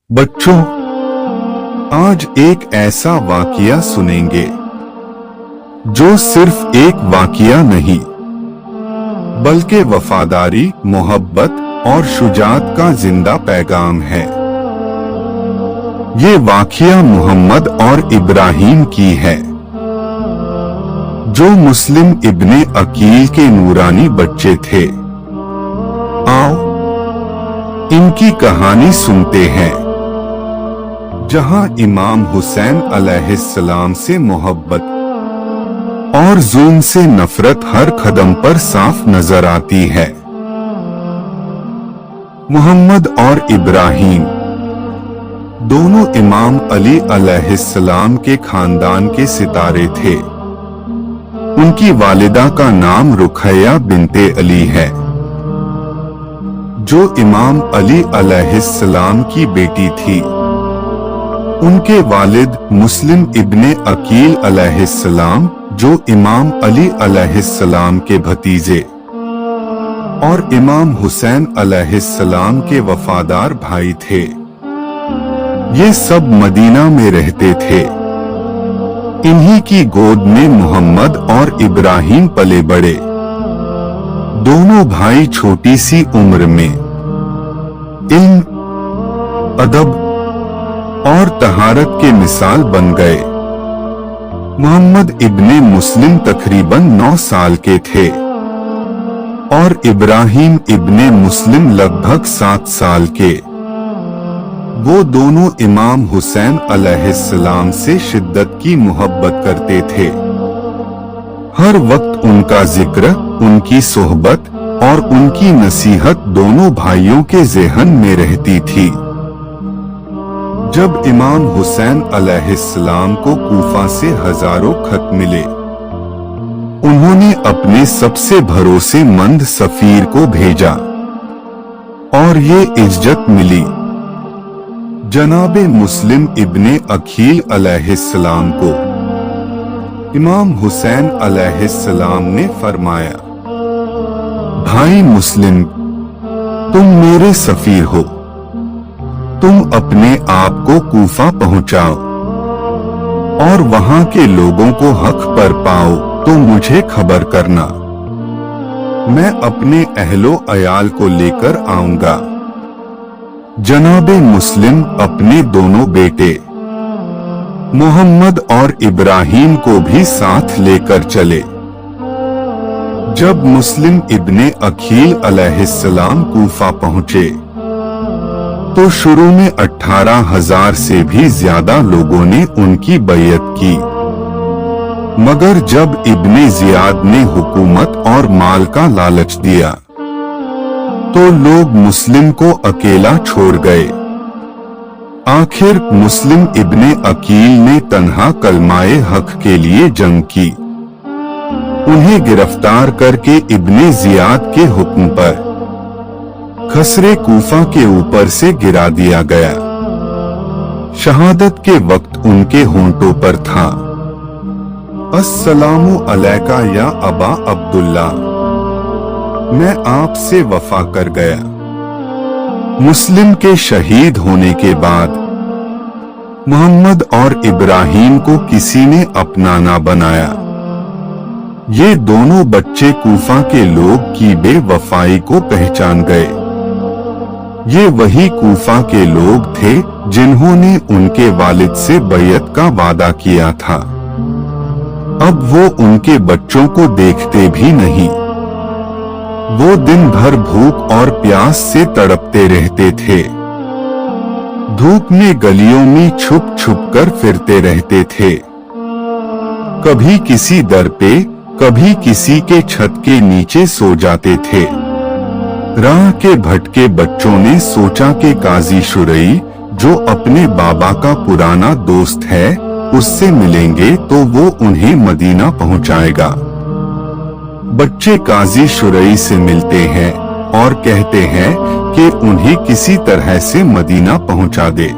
बच्चों, आज एक ऐसा वाकया सुनेंगे जो सिर्फ एक वाकया नहीं बल्कि वफादारी, मोहब्बत और शुजाअत का जिंदा पैगाम है। ये वाकया मोहम्मद और इब्राहिम की है, जो मुस्लिम इब्ने अकील के नूरानी बच्चे थे। आओ इनकी कहानी सुनते हैं, जहां इमाम हुसैन अलैहिस्सलाम से मोहब्बत और जुल्म से नफरत हर कदम पर साफ नजर आती है। मोहम्मद और इब्राहिम दोनों इमाम अली अलैहिस्सलाम के खानदान के सितारे थे। उनकी वालिदा का नाम रुखैया बिनते अली है, जो इमाम अली अलैहिस्सलाम की बेटी थी। उनके वालिद मुस्लिम इब्ने अकील अलैहिस्सलाम, जो इमाम अली अलैहिस्सलाम के भतीजे और इमाम हुसैन अलैहिस्सलाम के वफादार भाई थे। ये सब मदीना में रहते थे। इन्हीं की गोद में मोहम्मद और इब्राहिम पले बड़े। दोनों भाई छोटी सी उम्र में इल्म, अदब और तहारत के मिसाल बन गए। मोहम्मद इब्ने मुस्लिम तकरीबन 9 साल के थे और इब्राहिम इब्ने मुस्लिम लगभग 7 साल के। वो दोनों इमाम हुसैन अलैहिस्सलाम से शिद्दत की मोहब्बत करते थे। हर वक्त उनका जिक्र, उनकी सोहबत और उनकी नसीहत दोनों भाइयों के ज़हन में रहती थी। जब इमाम हुसैन अलैहिस्सलाम को कूफा से हजारों खत मिले, उन्होंने अपने सबसे भरोसेमंद सफीर को भेजा और ये इज्जत मिली। जनाबे मुस्लिम इब्ने अकील अलैहिस्सलाम को इमाम हुसैन अलैहिस्सलाम ने फरमाया, भाई मुस्लिम, तुम मेरे सफीर हो। तुम अपने आप को कूफा पहुंचाओ और वहां के लोगों को हक पर पाओ तो मुझे खबर करना। मैं अपने अहलो अयाल को लेकर आऊंगा। जनाबे मुस्लिम अपने दोनों बेटे मोहम्मद और इब्राहिम को भी साथ लेकर चले। जब मुस्लिम इब्ने अकील अलैहिस्सलाम कूफा पहुंचे तो शुरू में 18,000 से भी ज्यादा लोगों ने उनकी बैयत की, मगर जब इब्ने जियाद ने हुकूमत और माल का लालच दिया तो लोग मुस्लिम को अकेला छोड़ गए। आखिर मुस्लिम इब्ने अकील ने तन्हा कलमाए हक के लिए जंग की। उन्हें गिरफ्तार करके इब्ने जियाद के हुक्म पर खसरे कूफा के ऊपर से गिरा दिया गया। शहादत के वक्त उनके होंठों पर था, अस्सलामु अलैका या अबा अब्दुल्ला, मैं आपसे वफा कर गया। मुस्लिम के शहीद होने के बाद मोहम्मद और इब्राहिम को किसी ने अपना ना बनाया। ये दोनों बच्चे कूफा के लोग की बेवफाई को पहचान गए। ये वही कूफा के लोग थे जिन्होंने उनके वालिद से बैयत का वादा किया था। अब वो उनके बच्चों को देखते भी नहीं। वो दिन भर भूख और प्यास से तड़पते रहते थे। धूप में गलियों में छुप छुप कर फिरते रहते थे। कभी किसी दर पे, कभी किसी के छत के नीचे सो जाते थे। राह के भटके बच्चों ने सोचा कि काजी शुरई, जो अपने बाबा का पुराना दोस्त है, उससे मिलेंगे तो वो उन्हें मदीना पहुंचाएगा। बच्चे काजी शुरई से मिलते हैं और कहते हैं कि उन्हें किसी तरह से मदीना पहुंचा दे।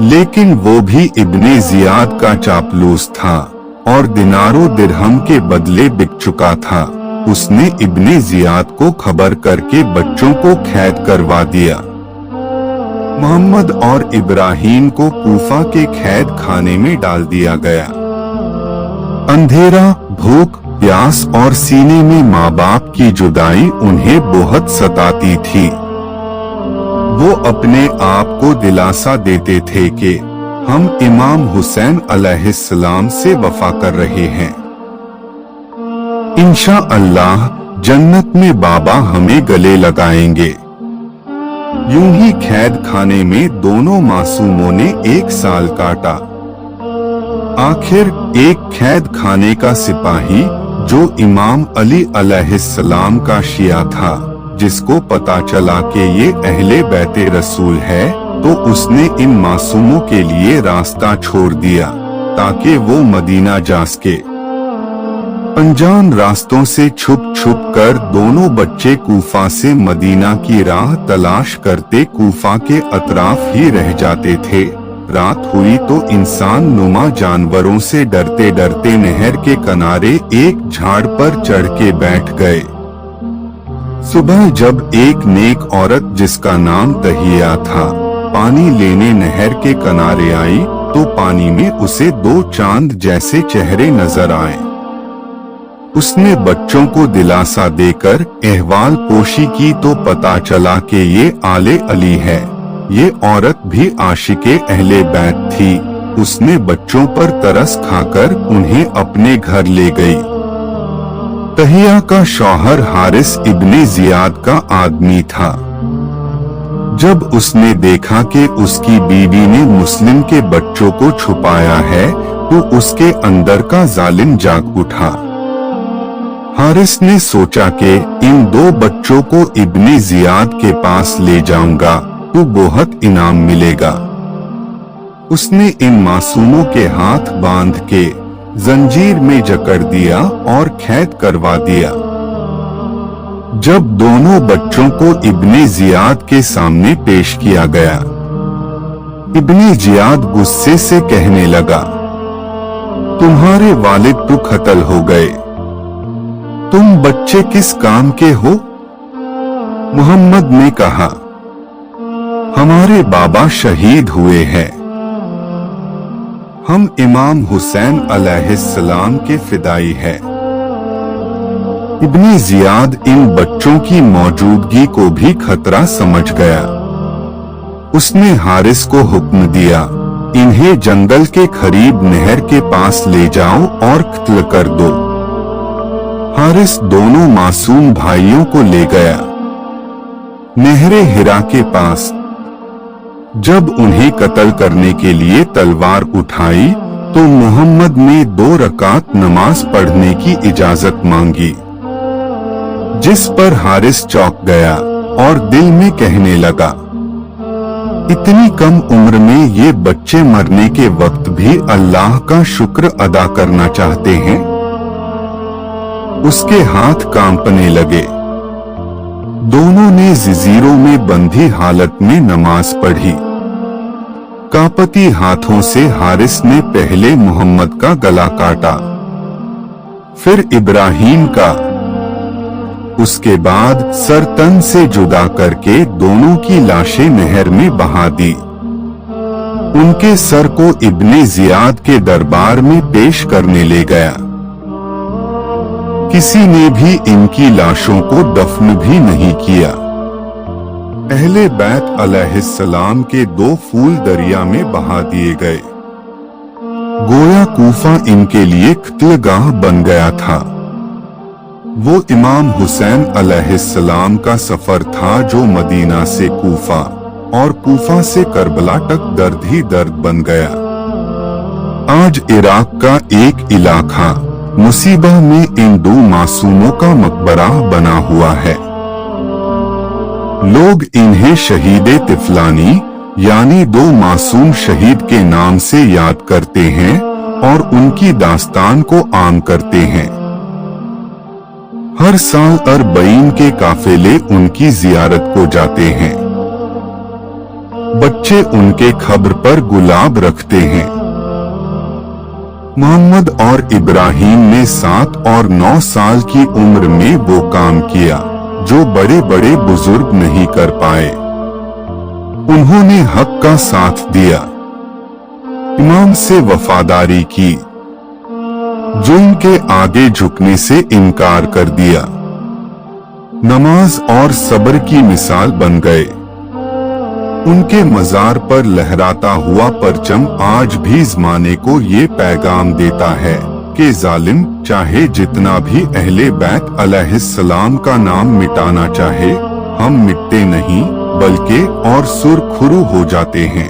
लेकिन वो भी इब्ने जियाद का चापलूस था और दिनारों दिरहम के बदले बिक चुका था। उसने इब्ने जियाद को खबर करके बच्चों को कैद करवा दिया। मोहम्मद और इब्राहिम को कूफा के कैद खाने में डाल दिया गया। अंधेरा, भूख, प्यास और सीने में माँ बाप की जुदाई उन्हें बहुत सताती थी। वो अपने आप को दिलासा देते थे कि हम इमाम हुसैन अलैहिस्सलाम से वफा कर रहे हैं। इंशाअल्लाह जन्नत में बाबा हमें गले लगाएंगे। यूं ही कैद खाने में दोनों मासूमों ने 1 साल काटा। आखिर एक कैद खाने का सिपाही जो इमाम अली अलैहिस्सलाम का शिया था, जिसको पता चला कि ये अहले बैते रसूल है, तो उसने इन मासूमों के लिए रास्ता छोड़ दिया ताकि वो मदीना जा सके। अनजान रास्तों से छुप छुप कर दोनों बच्चे कूफा से मदीना की राह तलाश करते कूफा के अतराफ ही रह जाते थे। रात हुई तो इंसान नुमा जानवरों से डरते डरते नहर के किनारे एक झाड़ पर चढ़ के बैठ गए। सुबह जब एक नेक औरत जिसका नाम तहिया था पानी लेने नहर के किनारे आई, तो पानी में उसे 2 चांद जैसे चेहरे नजर आए। उसने बच्चों को दिलासा देकर अहवाल पोशी की तो पता चला कि ये आले अली है। ये औरत भी आशिके अहले बैत थी। उसने बच्चों पर तरस खाकर उन्हें अपने घर ले गई। तहिया का शौहर हारिस इब्ने जियाद का आदमी था। जब उसने देखा कि उसकी बीवी ने मुस्लिम के बच्चों को छुपाया है, तो उसके अंदर का जालिम जाग उठा। हारिस ने सोचा कि इन 2 बच्चों को इब्ने जियाद के पास ले जाऊंगा तो बहुत इनाम मिलेगा। उसने इन मासूमों के हाथ बांध के जंजीर में जकड़ दिया और कैद करवा दिया। जब दोनों बच्चों को इब्ने जियाद के सामने पेश किया गया, इब्ने जियाद गुस्से से कहने लगा, तुम्हारे वालिद तो कत्ल हो गए, तुम बच्चे किस काम के हो? मोहम्मद ने कहा, हमारे बाबा शहीद हुए हैं। हम इमाम हुसैन अलैहिस्सलाम के फिदाई हैं। इब्ने जियाद इन बच्चों की मौजूदगी को भी खतरा समझ गया। उसने हारिस को हुक्म दिया, इन्हें जंगल के करीब नहर के पास ले जाओ और कत्ल कर दो। हारिस दोनों मासूम भाइयों को ले गया। नहरे हिरा के पास जब उन्हें कत्ल करने के लिए तलवार उठाई, तो मोहम्मद ने 2 रकात नमाज पढ़ने की इजाजत मांगी, जिस पर हारिस चौंक गया और दिल में कहने लगा, इतनी कम उम्र में ये बच्चे मरने के वक्त भी अल्लाह का शुक्र अदा करना चाहते हैं। उसके हाथ कांपने लगे। दोनों ने जंजीरों में बंधी हालत में नमाज पढ़ी। कांपती हाथों से हारिस ने पहले मोहम्मद का गला काटा, फिर इब्राहिम का, उसके बाद सर तन से जुदा करके दोनों की लाशें नहर में बहा दी। उनके सर को इब्ने जियाद के दरबार में पेश करने ले गया। किसी ने भी इनकी लाशों को दफन भी नहीं किया। अहले बैत अलैहिस्सलाम के 2 फूल दरिया में बहा दिए गए। गोया कूफा इनके लिए कत्लगाह बन गया था। वो इमाम हुसैन अलैहिस्सलाम का सफर था जो मदीना से कूफा और कूफा से करबला तक दर्द ही दर्द बन गया। आज इराक का एक इलाका मुसीबा में इन 2 मासूमों का मकबरा बना हुआ है। लोग इन्हें शहीद तिफलानी यानी 2 मासूम शहीद के नाम से याद करते हैं और उनकी दास्तान को आम करते हैं। हर साल अरबईन के काफिले उनकी जियारत को जाते हैं। बच्चे उनके खब्र पर गुलाब रखते हैं। मोहम्मद और इब्राहिम ने 7 और 9 साल की उम्र में वो काम किया जो बड़े बड़े बुजुर्ग नहीं कर पाए। उन्होंने हक का साथ दिया, इमाम से वफादारी की, जुल्म के आगे झुकने से इनकार कर दिया, नमाज और सब्र की मिसाल बन गए। उनके मजार पर लहराता हुआ परचम आज भी ज़माने को ये पैगाम देता है कि जालिम चाहे जितना भी अहले बैत अलैहिस्सलाम का नाम मिटाना चाहे, हम मिटते नहीं बल्कि और सुरखरू हो जाते हैं।